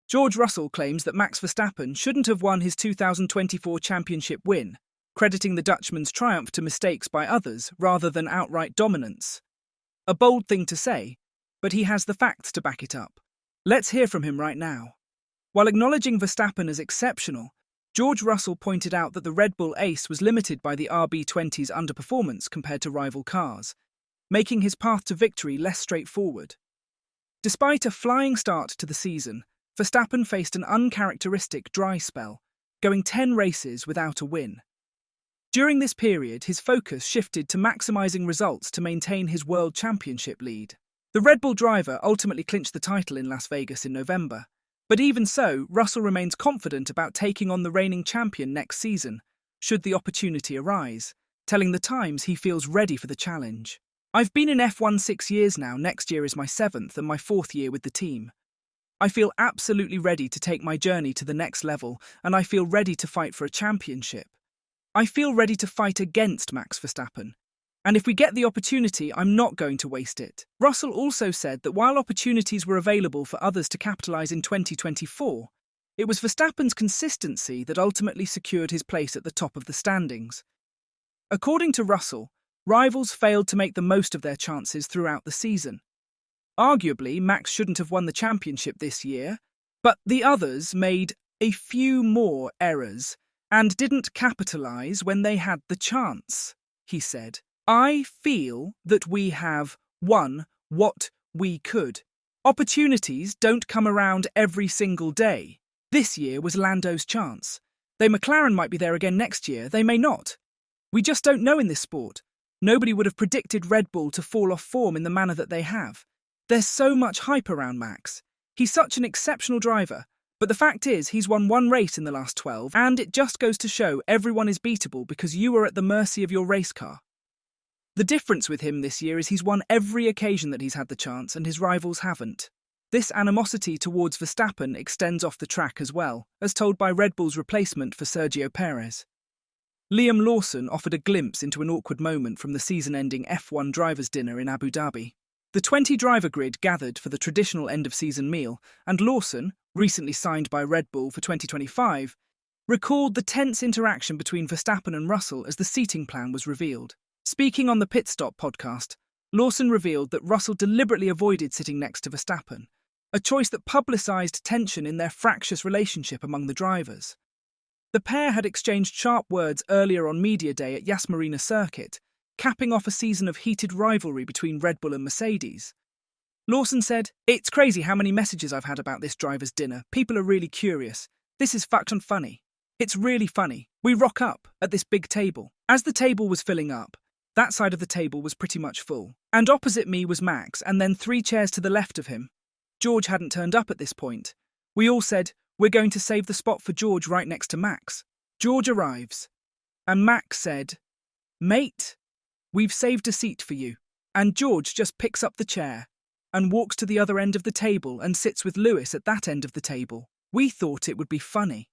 George Russell claims that Max Verstappen shouldn't have won his 2024 championship win, crediting the Dutchman's triumph to mistakes by others rather than outright dominance. A bold thing to say, but he has the facts to back it up. Let's hear from him right now. While acknowledging Verstappen as exceptional, George Russell pointed out that the Red Bull ace was limited by the RB20's underperformance compared to rival cars, making his path to victory less straightforward. Despite a flying start to the season, Verstappen faced an uncharacteristic dry spell, going 10 races without a win. During this period, his focus shifted to maximising results to maintain his World Championship lead. The Red Bull driver ultimately clinched the title in Las Vegas in November, but even so, Russell remains confident about taking on the reigning champion next season, should the opportunity arise, telling The Times he feels ready for the challenge. "I've been in F1 6 years now, next year is my 7th and my 4th year with the team. I feel absolutely ready to take my journey to the next level, and I feel ready to fight for a championship. I feel ready to fight against Max Verstappen. And if we get the opportunity, I'm not going to waste it." Russell also said that while opportunities were available for others to capitalise in 2024, it was Verstappen's consistency that ultimately secured his place at the top of the standings. According to Russell, rivals failed to make the most of their chances throughout the season. Arguably, Max shouldn't have won the championship this year, but the others made a few more errors and didn't capitalise when they had the chance, he said. "I feel that we have won what we could. Opportunities don't come around every single day. This year was Lando's chance. Though McLaren might be there again next year, they may not. We just don't know in this sport. Nobody would have predicted Red Bull to fall off form in the manner that they have. There's so much hype around Max. He's such an exceptional driver, but the fact is he's won one race in the last 12, and it just goes to show everyone is beatable because you are at the mercy of your race car. The difference with him this year is he's won every occasion that he's had the chance and his rivals haven't. This animosity towards Verstappen extends off the track as well, as told by Red Bull's replacement for Sergio Perez. Liam Lawson offered a glimpse into an awkward moment from the season-ending F1 drivers' dinner in Abu Dhabi. The 20-driver grid gathered for the traditional end-of-season meal, and Lawson, recently signed by Red Bull for 2025, recalled the tense interaction between Verstappen and Russell as the seating plan was revealed. Speaking on the Pit Stop podcast, Lawson revealed that Russell deliberately avoided sitting next to Verstappen, a choice that publicised tension in their fractious relationship among the drivers. The pair had exchanged sharp words earlier on Media Day at Yas Marina Circuit, capping off a season of heated rivalry between Red Bull and Mercedes. Lawson said, "It's crazy how many messages I've had about this driver's dinner. People are really curious. This is fucking funny. It's really funny. We rock up at this big table. As the table was filling up, that side of the table was pretty much full. And opposite me was Max, and then 3 chairs to the left of him. George hadn't turned up at this point. We all said, we're going to save the spot for George right next to Max. George arrives, and Max said, 'Mate, we've saved a seat for you.' And George just picks up the chair and walks to the other end of the table and sits with Lewis at that end of the table. We thought it would be funny.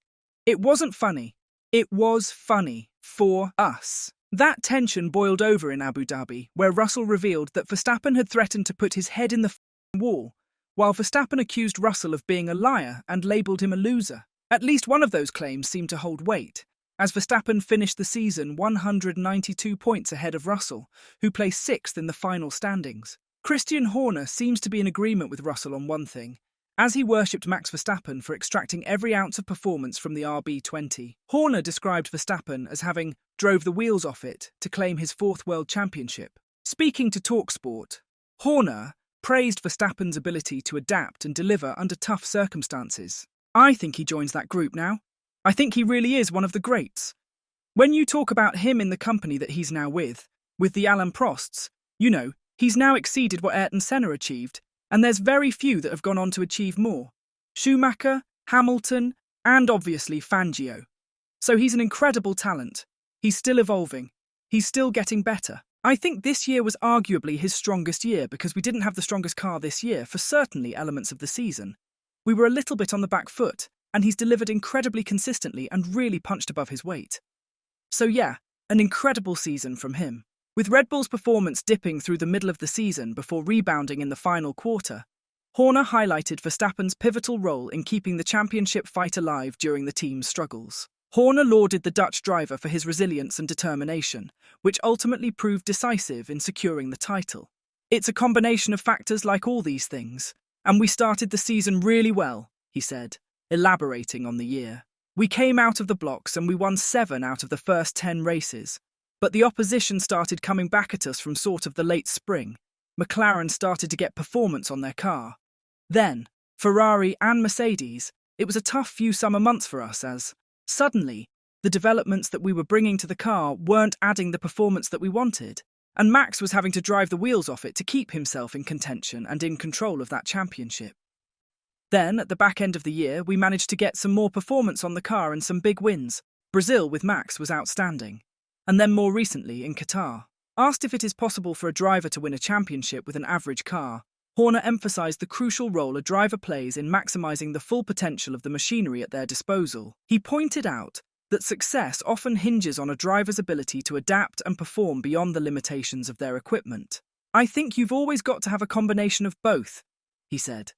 It wasn't funny. It was funny for us." That tension boiled over in Abu Dhabi, where Russell revealed that Verstappen had threatened to put his head in the wall, while Verstappen accused Russell of being a liar and labelled him a loser. At least one of those claims seemed to hold weight, as Verstappen finished the season 192 points ahead of Russell, who placed 6th in the final standings. Christian Horner seems to be in agreement with Russell on one thing, as he worshipped Max Verstappen for extracting every ounce of performance from the RB20. Horner described Verstappen as having drove the wheels off it to claim his 4th World Championship. Speaking to TalkSport, Horner praised Verstappen's ability to adapt and deliver under tough circumstances. "I think he joins that group now. I think he really is one of the greats. When you talk about him in the company that he's now with the Alain Prosts, he's now exceeded what Ayrton Senna achieved, and there's very few that have gone on to achieve more. Schumacher, Hamilton, and obviously Fangio. So he's an incredible talent. He's still evolving. He's still getting better. I think this year was arguably his strongest year because we didn't have the strongest car this year for certainly elements of the season. We were a little bit on the back foot, and he's delivered incredibly consistently and really punched above his weight. So yeah, an incredible season from him." With Red Bull's performance dipping through the middle of the season before rebounding in the final quarter, Horner highlighted Verstappen's pivotal role in keeping the championship fight alive during the team's struggles. Horner lauded the Dutch driver for his resilience and determination, which ultimately proved decisive in securing the title. "It's a combination of factors like all these things, and we started the season really well," he said, elaborating on the year. "We came out of the blocks and we won 7 out of the first 10 races. But the opposition started coming back at us from sort of the late spring. McLaren started to get performance on their car. Then, Ferrari and Mercedes, it was a tough few summer months for us as, suddenly, the developments that we were bringing to the car weren't adding the performance that we wanted, and Max was having to drive the wheels off it to keep himself in contention and in control of that championship. Then, at the back end of the year, we managed to get some more performance on the car and some big wins. Brazil with Max was outstanding. And then more recently in Qatar. Asked if it is possible for a driver to win a championship with an average car, Horner emphasized the crucial role a driver plays in maximizing the full potential of the machinery at their disposal. He pointed out that success often hinges on a driver's ability to adapt and perform beyond the limitations of their equipment. "I think you've always got to have a combination of both," he said.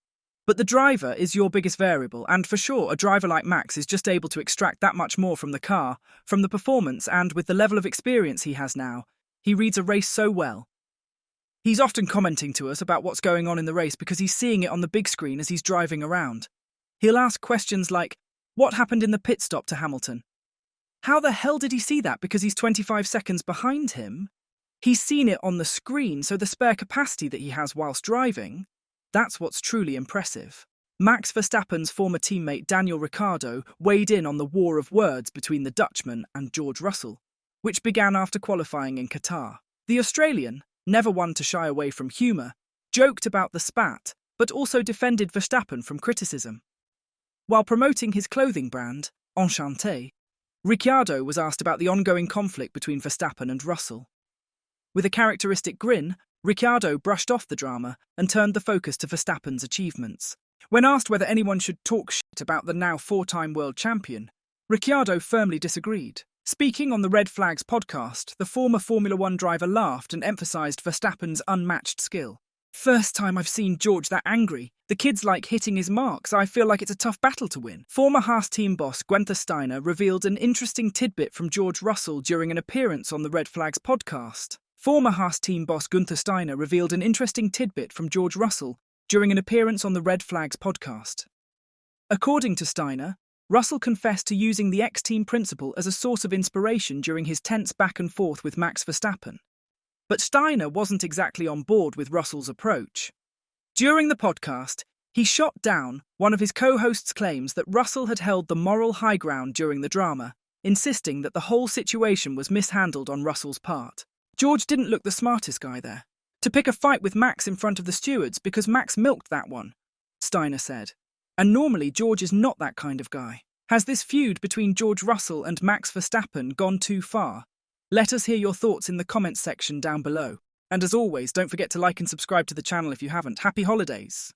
"But the driver is your biggest variable, and for sure a driver like Max is just able to extract that much more from the car, from the performance, and with the level of experience he has now, he reads a race so well. He's often commenting to us about what's going on in the race because he's seeing it on the big screen as he's driving around. He'll ask questions like, 'What happened in the pit stop to Hamilton?' How the hell did he see that because he's 25 seconds behind him? He's seen it on the screen, so the spare capacity that he has whilst driving, that's what's truly impressive." Max Verstappen's former teammate Daniel Ricciardo weighed in on the war of words between the Dutchman and George Russell, which began after qualifying in Qatar. The Australian, never one to shy away from humour, joked about the spat, but also defended Verstappen from criticism. While promoting his clothing brand, Enchanté, Ricciardo was asked about the ongoing conflict between Verstappen and Russell. With a characteristic grin, Ricciardo brushed off the drama and turned the focus to Verstappen's achievements. When asked whether anyone should talk shit about the now 4-time world champion, Ricciardo firmly disagreed. Speaking on the Red Flags podcast, the former Formula One driver laughed and emphasised Verstappen's unmatched skill. "First time I've seen George that angry. The kid's like hitting his marks. I feel like it's a tough battle to win." Former Haas team boss Guenther Steiner revealed an interesting tidbit from George Russell during an appearance on the Red Flags podcast. Former Haas team boss Guenther Steiner revealed an interesting tidbit from George Russell during an appearance on the Red Flags podcast. According to Steiner, Russell confessed to using the X-Team principle as a source of inspiration during his tense back and forth with Max Verstappen. But Steiner wasn't exactly on board with Russell's approach. During the podcast, he shot down one of his co-hosts' claims that Russell had held the moral high ground during the drama, insisting that the whole situation was mishandled on Russell's part. "George didn't look the smartest guy there to pick a fight with Max in front of the stewards because Max milked that one," Steiner said. "And normally George is not that kind of guy." Has this feud between George Russell and Max Verstappen gone too far? Let us hear your thoughts in the comments section down below. And as always, don't forget to like and subscribe to the channel if you haven't. Happy holidays!